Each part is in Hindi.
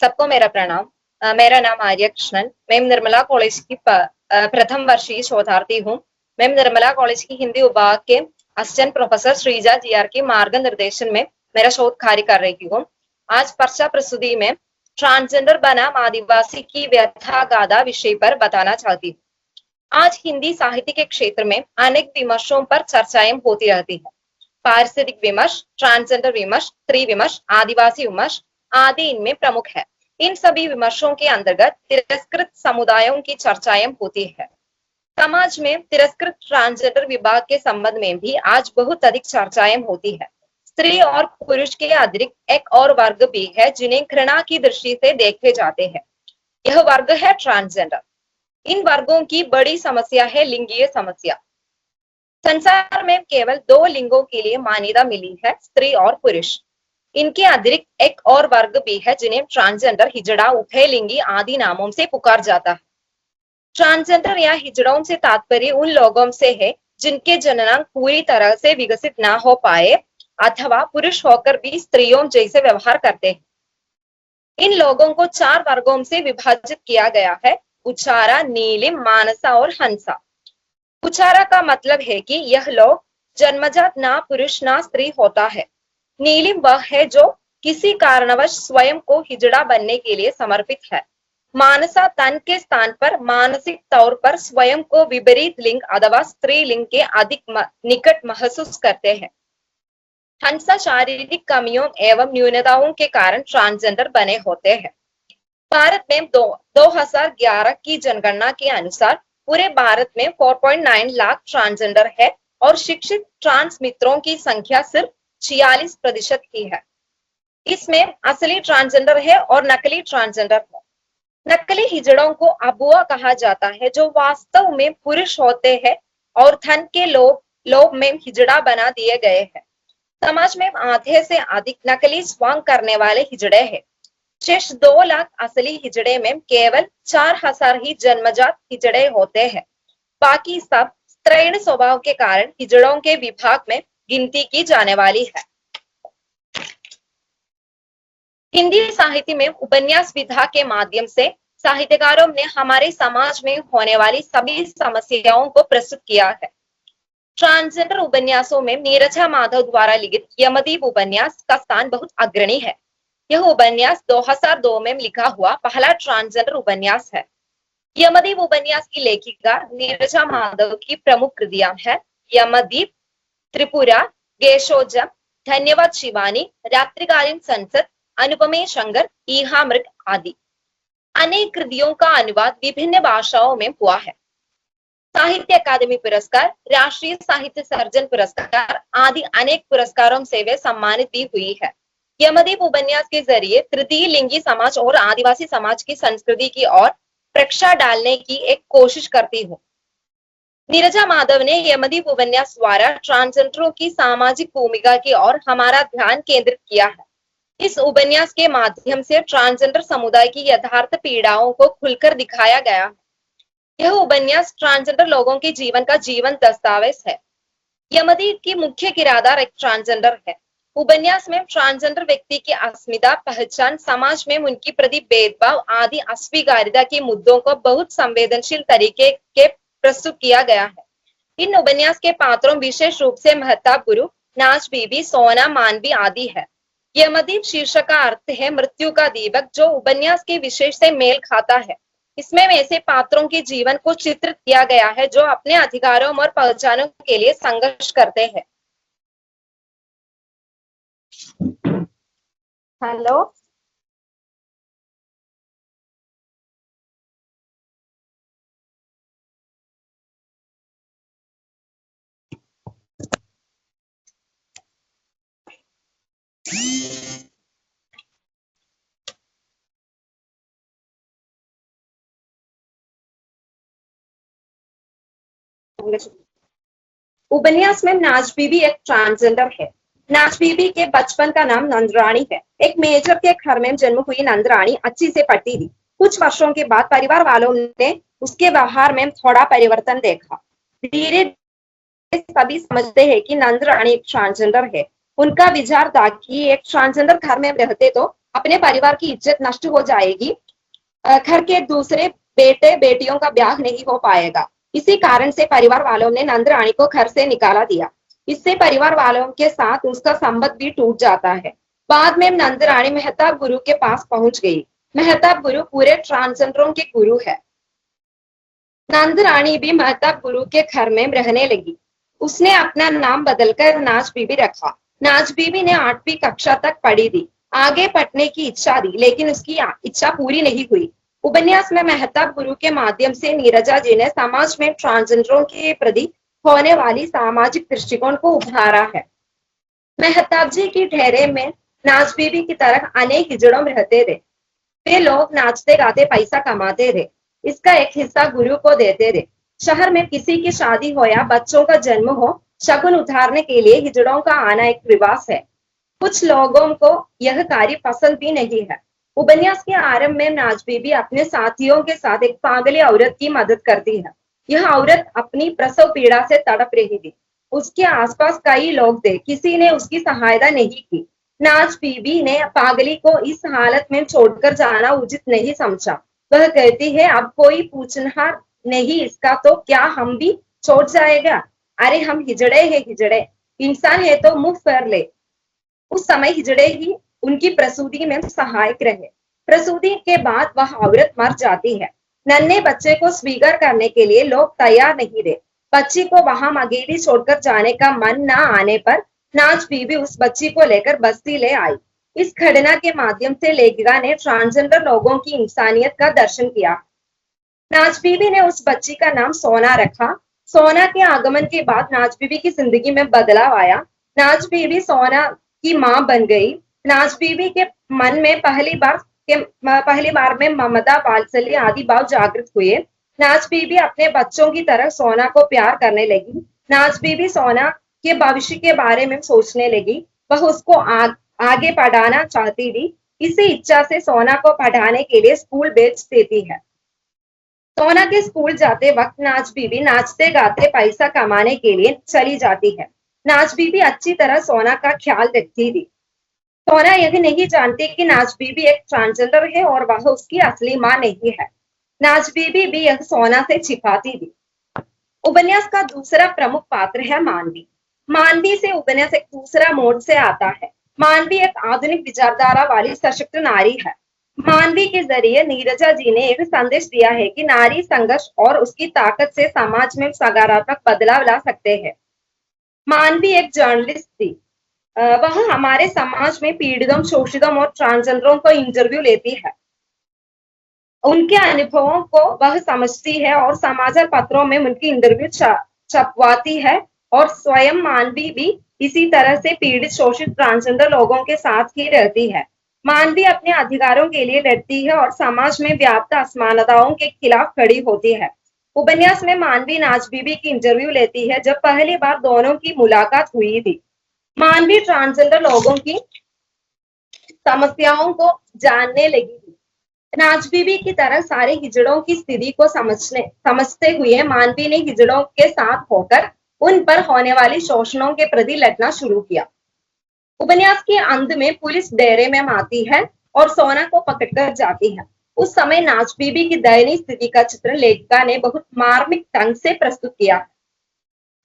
सबको मेरा प्रणाम। मेरा नाम आर्य कृष्णन। मैं निर्मला कॉलेज की प्रथम वर्षीय शोधार्थी हूँ। मैं निर्मला कॉलेज की हिंदी विभाग के असिस्टेंट प्रोफेसर श्रीजा जीआर के मार्गनिर्देशन में मेरा शोध कार्य कर रही हूँ। आज पर्चा प्रस्तुति में ट्रांसजेंडर बनाम आदिवासी की व्यथा गाथा विषय पर बताना चाहती हूँ। आज हिंदी साहित्य के क्षेत्र में अनेक विमर्शों पर चर्चाएं होती रहती है। पारिस्थितिक विमर्श, ट्रांसजेंडर विमर्श, स्त्री विमर्श, आदिवासी विमर्श आदि इनमें प्रमुख है। इन सभी विमर्शों के अंतर्गत तिरस्कृत समुदायों की चर्चाएं होती है। समाज में तिरस्कृत ट्रांसजेंडर विभाग के संबंध में भी आज बहुत अधिक चर्चाएं होती है। स्त्री और पुरुष के अतिरिक्त एक और वर्ग भी है जिन्हें घृणा की दृष्टि से देखे जाते हैं। यह वर्ग है ट्रांसजेंडर। इन वर्गों की बड़ी समस्या है लिंगीय समस्या। संसार में केवल दो लिंगों के लिए मान्यता मिली है, स्त्री और पुरुष। इनके अतिरिक्त एक और वर्ग भी है जिन्हें ट्रांसजेंडर, हिजड़ा, उभयलिंगी आदि नामों से पुकार जाता है। ट्रांसजेंडर या हिजड़ों से तात्पर्य उन लोगों से है जिनके जननांग पूरी तरह से विकसित ना हो पाए अथवा पुरुष होकर भी स्त्रियों जैसे व्यवहार करते हैं। इन लोगों को चार वर्गों से विभाजित किया गया है: उचारा, नीलिम, मानसा और हंसा। उचारा का मतलब है कि यह लोग जन्मजात ना पुरुष ना स्त्री होता है। नीलिम वह है जो किसी कारणवश स्वयं को हिजड़ा बनने के लिए समर्पित है। मानसा तन के स्थान पर मानसिक तौर पर स्वयं को विपरीत लिंग अथवा स्त्री लिंग के अधिक निकट महसूस करते हैं। हंसा शारीरिक कमियों एवं न्यूनताओं के कारण ट्रांसजेंडर बने होते हैं। भारत में 2011 की जनगणना के अनुसार पूरे भारत में 4.9 लाख ट्रांसजेंडर है और शिक्षित ट्रांस मित्रों की संख्या सिर्फ 46% ही है। इसमें असली ट्रांसजेंडर है और नकली ट्रांसजेंडर है। नकली हिजड़ों को अबुआ कहा जाता है, जो वास्तव में पुरुष होते हैं और धन के लोभ में हिजड़ा बना दिए गए हैं। समाज में आधे से अधिक नकली स्वांग करने वाले हिजड़े हैं। शेष 2 लाख असली हिजड़े में केवल 4000 ही जन्मजात हिजड़े होते हैं। बाकी सब स्त्रैण स्वभाव के कारण हिजड़ों के विभाग में गिनती की जाने वाली है। हिंदी साहित्य में उपन्यास विधा के माध्यम से साहित्यकारों ने हमारे समाज में होने वाली सभी समस्याओं को प्रस्तुत किया है। ट्रांसजेंडर उपन्यासों में नीरजा माधव द्वारा लिखित यमदीप उपन्यास का स्थान बहुत अग्रणी है। यह उपन्यास 2002 में लिखा हुआ पहला ट्रांसजेंडर उपन्यास है। यमदीप उपन्यास की लेखिका नीरजा माधव की प्रमुख कृतियां हैं यमदीप, त्रिपुरा, गेशोजम, धन्यवाद शिवानी, रात्रिकालीन संसद, अनुपमे शंकर, ईहामृग आदि। अनेक कृतियों का अनुवाद विभिन्न भाषाओं में हुआ है। साहित्य अकादमी पुरस्कार, राष्ट्रीय साहित्य सर्जन पुरस्कार आदि अनेक पुरस्कारों से वे सम्मानित भी हुई है। यमदीप उपन्यास के जरिए तृतीय लिंगी समाज और आदिवासी समाज की संस्कृति की ओर प्रकाश डालने की एक कोशिश करती हूँ। नीरजा माधव ने यमदीप उपन्यास द्वारा ट्रांसजेंडरों की सामाजिक भूमिका की ओर हमारा ध्यान केंद्रित किया है। इस उपन्यास के माध्यम से ट्रांसजेंडर समुदाय की यथार्थ पीड़ाओं को खुलकर दिखाया गया है। यह उपन्यास ट्रांसजेंडर लोगों के जीवन का जीवन दस्तावेज है। यमदीप की मुख्य किरदार एक ट्रांसजेंडर है। उपन्यास में ट्रांसजेंडर व्यक्ति की अस्मिता, पहचान, समाज में उनकी प्रति भेदभाव आदि अस्वीकार्यता के मुद्दों को बहुत संवेदनशील तरीके के प्रस्तुत किया गया है। इन उपन्यास के पात्रों विशेष रूप से महताब गुरु, नाच बीबी, सोना, मानवी आदि है। यमदीप शीर्षक का अर्थ है मृत्यु का दीपक, जो उपन्यास के विषय से मेल खाता है। इसमें ऐसे पात्रों के जीवन को चित्रित किया गया है जो अपने अधिकारों और पहचानों के लिए संघर्ष करते हैं। हेलो, उपन्यास में नाच बीबी एक ट्रांसजेंडर है। नाच बीबी के बचपन का नाम नंदरानी है। एक मेजर के घर में जन्म हुई नंदरानी अच्छी से पढ़ती थी। कुछ वर्षों के बाद परिवार वालों ने उसके व्यवहार में थोड़ा परिवर्तन देखा। धीरे सभी समझते हैं कि नंदरानी एक ट्रांसजेंडर है। उनका विचार था कि एक ट्रांसजेंडर घर में रहते तो अपने परिवार की इज्जत नष्ट हो जाएगी, घर के दूसरे बेटे बेटियों का ब्याह नहीं हो पाएगा। इसी कारण से परिवार वालों ने नंद रानी को घर से निकाला दिया। इससे परिवार वालों के साथ उसका संबंध भी टूट जाता है। बाद में नंद रानी मेहताब गुरु के पास पहुंच गई। मेहताब गुरु पूरे ट्रांसजेंडरों के गुरु है। नंद रानी भी मेहताब गुरु के घर में रहने लगी। उसने अपना नाम बदलकर नाज बीबी रखा। नाज बीबी ने 8वीं कक्षा तक पढ़ी थी। आगे पढ़ने की इच्छा थी, लेकिन उसकी इच्छा पूरी नहीं हुई। उपन्यास में मेहताब गुरु के माध्यम से नीरजा जी ने समाज में ट्रांसजेंडरों के प्रति होने वाली सामाजिक दृष्टिकोण को उभारा है। मेहताब जी की ठहरे में नाज बीबी की तरह अनेक हिजड़ों में रहते थे। वे लोग नाचते गाते पैसा कमाते थे। इसका एक हिस्सा गुरु को देते थे। शहर में किसी की शादी हो या बच्चों का जन्म हो, शगुन उतारने के लिए हिजड़ों का आना एक रिवाज है। कुछ लोगों को यह कार्य पसंद भी नहीं है। उपन्यास के आरंभ में नाज बीबी अपने साथियों के साथ एक पागली औरत की मदद करती है। यह औरत अपनी प्रसव पीड़ा से तड़प रही थी। उसके आसपास कई लोग थे, किसी ने उसकी सहायता नहीं की। नाज बीबी ने पागली को इस हालत में छोड़कर जाना उचित नहीं समझा। वह कहती है, अब कोई पूछनहार नहीं इसका, तो क्या हम भी छोड़ जाएगा? अरे हम हिजड़े हैं, हिजड़े इंसान है तो मुंह फेर ले। उस समय हिजड़े ही उनकी प्रसूति में सहायक रहे। प्रसूति के बाद वह औरत मर जाती है। नन्हे बच्चे को स्वीकार करने के लिए लोग तैयार नहीं थे। बच्ची को वहां अकेली छोड़कर जाने का मन न आने पर नाज बीबी उस बच्ची को लेकर बस्ती ले आई। इस घटना के माध्यम से लेखिका ने ट्रांसजेंडर लोगों की इंसानियत का दर्शन किया। नाज बीबी ने उस बच्ची का नाम सोना रखा। सोना के आगमन के बाद नाज बीबी की जिंदगी में बदलाव आया। नाज बीबी सोना की मां बन गई। नाज बीबी के मन में पहली बार में ममता, वात्सल्य आदि भाव जागृत हुए। नाज बीबी अपने बच्चों की तरह सोना को प्यार करने लगी। नाज बीबी सोना के भविष्य के बारे में सोचने लगी। वह उसको आगे पढ़ाना चाहती थी। इसी इच्छा से सोना को पढ़ाने के लिए स्कूल भेज देती है। सोना के स्कूल जाते वक्त नाज बीबी नाचते गाते पैसा कमाने के लिए चली जाती है। नाज बीबी अच्छी तरह सोना का ख्याल रखती थी। सोना यह नहीं जानती कि नाज बीबी एक ट्रांसजेंडर है और वह उसकी असली मां नहीं है। नाज बीबी भी यह सोना से छिपाती थी। उपन्यास का दूसरा प्रमुख पात्र है मानवी। मानवी से उपन्यास एक दूसरा मोड़ से आता है। मानवी एक आधुनिक विचारधारा वाली सशक्त नारी है। मानवी के जरिए नीरजा जी ने एक संदेश दिया है कि नारी संघर्ष और उसकी ताकत से समाज में सकारात्मक बदलाव ला सकते हैं। मानवी एक जर्नलिस्ट थी। वह हमारे समाज में पीड़ितों, शोषितों और ट्रांसजेंडरों को इंटरव्यू लेती है। उनके अनुभवों को वह समझती है और समाचार पत्रों में उनकी इंटरव्यू छपवाती है। और स्वयं मानवी भी इसी तरह से पीड़ित, शोषित ट्रांसजेंडर लोगों के साथ ही रहती है। मानवी अपने अधिकारों के लिए लड़ती है और समाज में व्याप्त असमानताओं के खिलाफ खड़ी होती है। उपन्यास में मानवी नाज बीबी की इंटरव्यू लेती है जब पहली बार दोनों की मुलाकात हुई थी। मानवी ट्रांसजेंडर लोगों की समस्याओं को जानने लगी थी। नाज बीबी की तरह सारे हिजड़ों की स्थिति को समझते हुए मानवी ने हिजड़ों के साथ होकर उन पर होने वाली शोषणों के प्रति लड़ना शुरू किया। उपन्यास के अंत में पुलिस डेरे में आती है और सोना को पकड़कर जाती है। उस समय नाज बीबी की दयनीय स्थिति का चित्र लेखिका ने बहुत मार्मिक ढंग से प्रस्तुत किया।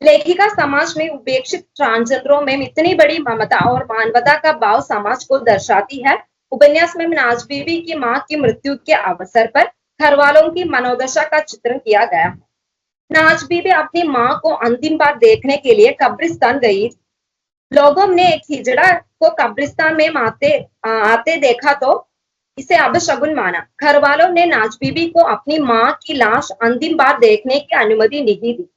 लेखिका समाज में उपेक्षित ट्रांसजेंडरों में इतनी बड़ी ममता और मानवता का भाव समाज को दर्शाती है। उपन्यास में नाज बीबी की मां की मृत्यु के अवसर पर घर वालों की मनोदशा का चित्रण किया गया है। नाज बीबी अपनी मां को अंतिम बार देखने के लिए कब्रिस्तान गई। लोगों ने एक हिजड़ा को कब्रिस्तान में आते देखा तो इसे अपशगुन माना। घर वालों ने नाज बीबी को अपनी मां की लाश अंतिम बार देखने की अनुमति नहीं दी।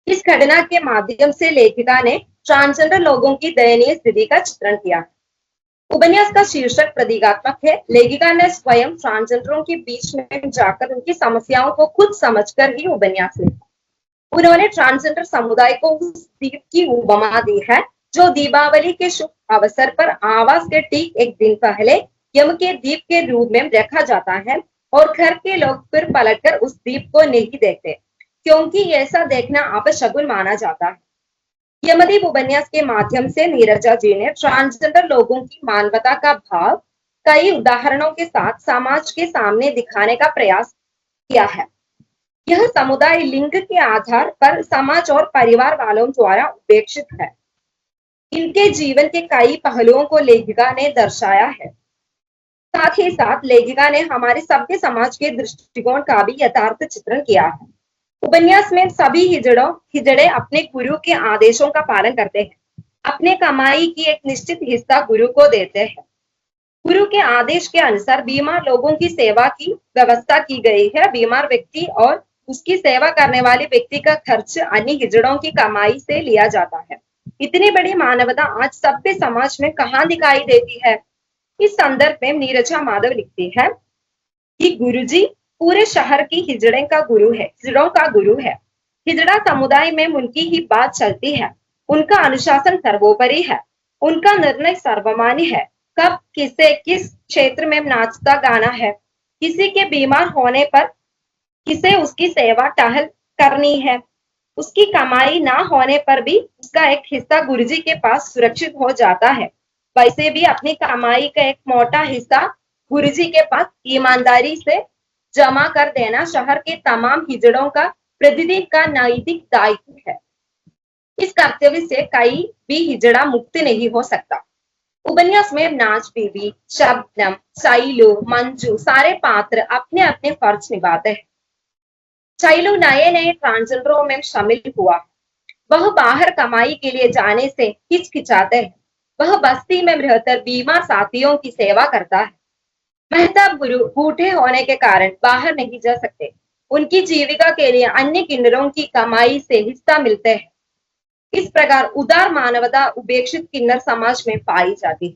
इस घटना के माध्यम से लेखिका ने ट्रांसजेंडर लोगों की दयनीय स्थिति का चित्रण किया। उपन्यास का शीर्षक प्रतीकात्मक है। लेखिका ने स्वयं ट्रांसजेंडरों के बीच में जाकर उनकी समस्याओं को खुद समझकर ही उपन्यास लिखा। उन्होंने ट्रांसजेंडर समुदाय को उस दीप की उपमा दी है जो दीपावली के शुभ अवसर पर आवास के ठीक एक दिन पहले यम के दीप के रूप में रखा जाता है और घर के लोग फिर पलटकर उस दीप को नहीं देखते, क्योंकि ऐसा देखना अपशगुन माना जाता है। यमदीप उपन्यास के माध्यम से नीरजा जी ने ट्रांसजेंडर लोगों की मानवता का भाव कई उदाहरणों के साथ समाज के सामने दिखाने का प्रयास किया है। यह समुदाय लिंग के आधार पर समाज और परिवार वालों द्वारा उपेक्षित है। इनके जीवन के कई पहलुओं को लेखिका ने दर्शाया है। साथ ही साथ लेखिका ने हमारे सभ्य समाज के दृष्टिकोण का भी यथार्थ चित्रण किया है। उपन्यास में सभी हिजड़े अपने गुरु के आदेशों का पालन करते हैं, अपने कमाई की एक निश्चित हिस्सा गुरु को देते हैं। गुरु के आदेश के अनुसार बीमार लोगों की सेवा की व्यवस्था की गई है। बीमार व्यक्ति और उसकी सेवा करने वाले व्यक्ति का खर्च अन्य हिजड़ों की कमाई से लिया जाता है। इतनी बड़ी मानवता आज सभ्य समाज में कहाँ दिखाई देती है? इस संदर्भ में नीरजा माधव लिखती है कि गुरुजी पूरे शहर की हिजड़ों का गुरु है। हिजड़ा समुदाय में उनकी ही बात चलती है। उनका अनुशासन सर्वोपरि है। उनका निर्णय सर्वमान्य है। कब किसे किस क्षेत्र में नाचता गाना है, किसी के बीमार होने पर किसे उसकी सेवा टहल करनी है, उसकी कमाई ना होने पर भी उसका एक हिस्सा गुरुजी के पास सुरक्षित हो जाता है। वैसे भी अपनी कमाई का एक मोटा हिस्सा गुरुजी के पास ईमानदारी से जमा कर देना शहर के तमाम हिजड़ों का प्रतिदिन का नैतिक दायित्व है। इस कर्तव्य से कई भी हिजड़ा मुक्त नहीं हो सकता। उपन्यास में नाच बीबी, शबनम, शैलू, मंजू सारे पात्र अपने अपने फर्ज निभाते हैं। शैलू नए नए ट्रांसजेंडरों में शामिल हुआ। वह बाहर कमाई के लिए जाने से हिचकिचाते हैं। वह बस्ती में रहकर बीमार साथियों की सेवा करता है। मेहताब गुरु बूढ़े होने के कारण बाहर नहीं जा सकते। उनकी जीविका के लिए अन्य किन्नरों की कमाई से हिस्सा मिलते हैं। इस प्रकार उदार मानवता उपेक्षित किन्नर समाज में पाई जाती है।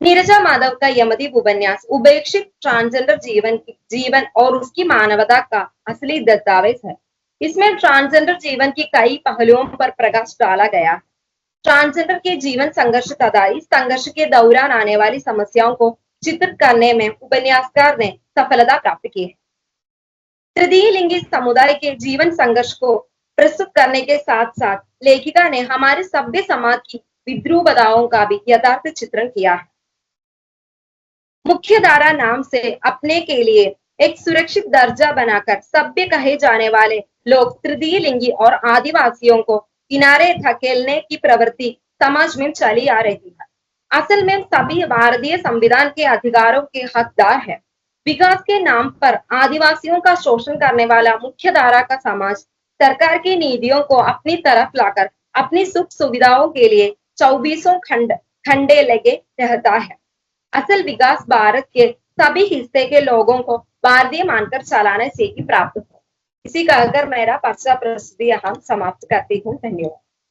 नीरजा माधव का यमदीप उपन्यास उपेक्षित ट्रांसजेंडर जीवन और उसकी मानवता का असली दस्तावेज है। इसमें ट्रांसजेंडर जीवन की कई पहलुओं पर प्रकाश डाला गया। ट्रांसजेंडर के जीवन संघर्ष तथा इस संघर्ष के दौरान आने वाली समस्याओं को चित्रित करने में उपन्यासकार ने सफलता प्राप्त की है। तृतीय लिंगी समुदाय के जीवन संघर्ष को प्रस्तुत करने के साथ साथ लेखिका ने हमारे सभ्य समाज की विद्रूपताओं का भी यथार्थ चित्रण किया है। मुख्य धारा नाम से अपने के लिए एक सुरक्षित दर्जा बनाकर सभ्य कहे जाने वाले लोग तृतीय लिंगी और आदिवासियों को किनारे धकेलने की प्रवृत्ति समाज में चली आ रही है। असल में सभी भारतीय संविधान के अधिकारों के हकदार है। विकास के नाम पर आदिवासियों का शोषण करने वाला मुख्य धारा का समाज सरकार की नीतियों को अपनी तरफ लाकर अपनी सुख सुविधाओं के लिए 24 खंडे लगे रहता है। असल विकास भारत के सभी हिस्से के लोगों को भारतीय मानकर चलाने से ही प्राप्त हो। इसी कहकर मेरा पर्चा प्रस्तुति यहाँ समाप्त करती हूँ। धन्यवाद।